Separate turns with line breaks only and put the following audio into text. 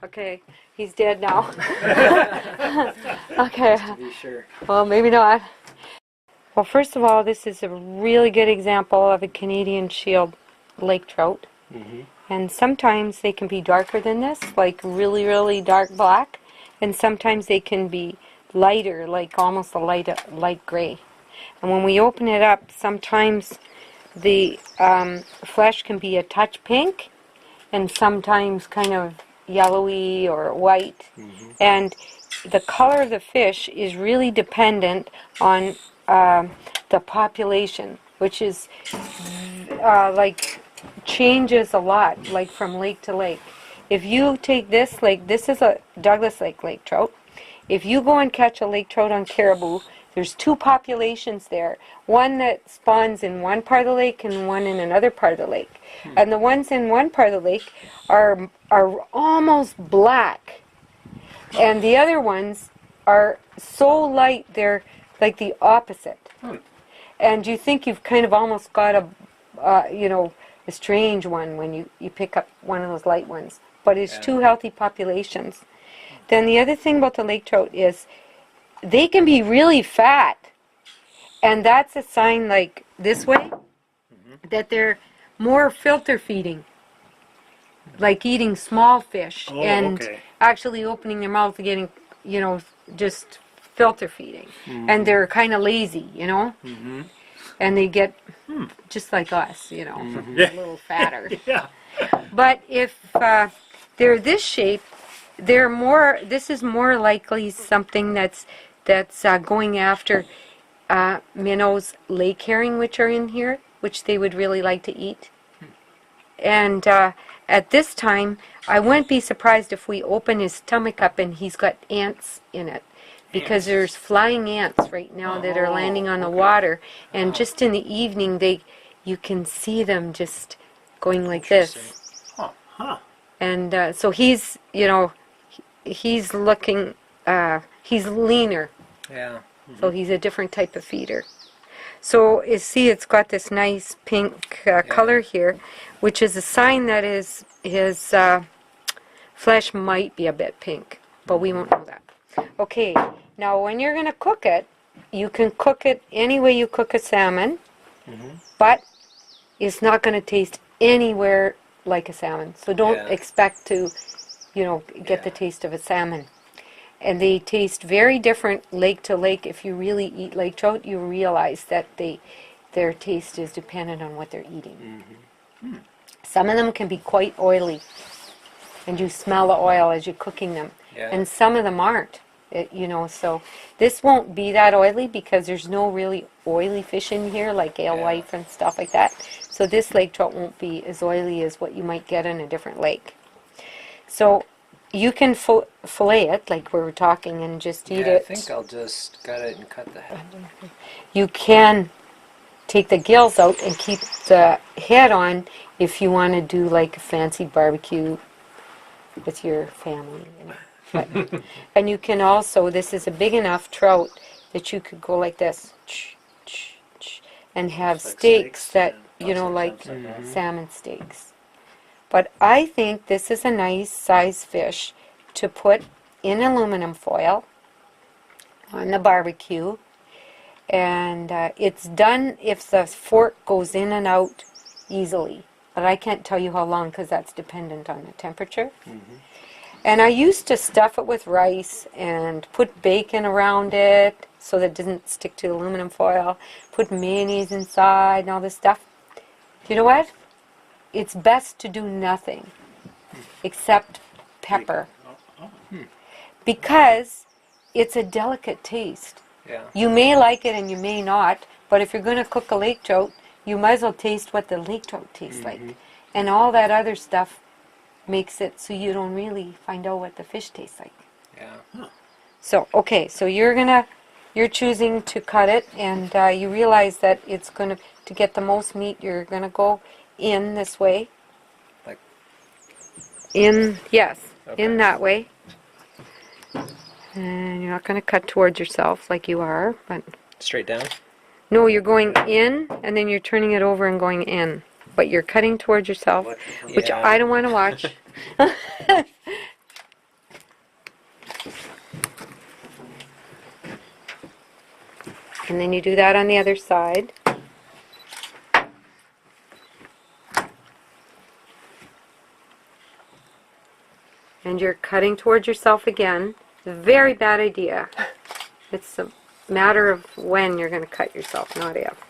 Okay, he's dead now. Okay.
To be sure.
Well, maybe not. Well, first of all, this is a really good example of a Canadian Shield lake trout.
Mm-hmm.
And sometimes they can be darker than this, like really, really dark black. And sometimes they can be lighter, like almost a light gray. And when we open it up, sometimes the flesh can be a touch pink and sometimes kind of yellowy or white.
Mm-hmm.
And the color of the fish is really dependent on the population, which is like changes a lot, like from lake to lake. If you take this lake, this is a Douglas lake trout. If you go and catch a lake trout on Caribou, there's two populations there. One that spawns in one part of the lake and one in another part of the lake. And the ones in one part of the lake are almost black. And the other ones are so light, they're like the opposite. And you think you've kind of almost got a strange one when you pick up one of those light ones. But it's two healthy populations. Then the other thing about the lake trout is they can be really fat. And that's a sign, like this way, that they're more filter feeding. Like eating small fish and actually opening their mouth and getting, just filter feeding. And they're kind of lazy, and they get just like us, a little fatter.
Yeah.
But if they're this shape, this is more likely something that's going after minnows, lake herring, which are in here, which they would really like to eat. And at this time, I wouldn't be surprised if we open his stomach up and he's got ants in it. Because there's flying ants right now that are landing on the water. And just in the evening, you can see them just going like this. And so he's, he's looking, he's leaner.
Yeah.
So he's a different type of feeder. So you see it's got this nice pink color here, which is a sign that his flesh might be a bit pink, but we won't know that. Okay, now when you're going to cook it, you can cook it any way you cook a salmon, but it's not going to taste anywhere like a salmon. So don't expect to, get the taste of a salmon. And they taste very different lake to lake. If you really eat lake trout, you realize that their taste is dependent on what they're eating. Some of them can be quite oily, and you smell the oil as you're cooking them. And some of them aren't. So this won't be that oily because there's no really oily fish in here like alewife and stuff like that. So this lake trout won't be as oily as what you might get in a different lake. So you can fillet it like we were talking and just eat it.
I think I'll just gut it and cut the head.
You can take the gills out and keep the head on if you want to do like a fancy barbecue with your family. And you can also, this is a big enough trout that you could go like this and have steaks that, like salmon steaks. But I think this is a nice size fish to put in aluminum foil on the barbecue. And it's done if the fork goes in and out easily. But I can't tell you how long because that's dependent on the temperature. And I used to stuff it with rice and put bacon around it so that it doesn't stick to the aluminum foil. Put mayonnaise inside and all this stuff. You know what? It's best to do nothing except pepper. Because it's a delicate taste. You may like it and you may not, but if you're going to cook a lake trout, you might as well taste what the lake trout tastes like. And all that other stuff makes it so you don't really find out what the fish tastes like. So, okay, so you're choosing to cut it, and you realize that it's going to get the most meat, you're going to go in this way.
Like?
In that way. And you're not going to cut towards yourself like you are, but...
Straight down?
No, you're going in, and then you're turning it over and going in. But you're cutting towards yourself, which I don't want to watch. And then you do that on the other side. And you're cutting towards yourself again. Very bad idea. It's a matter of when you're going to cut yourself, not if.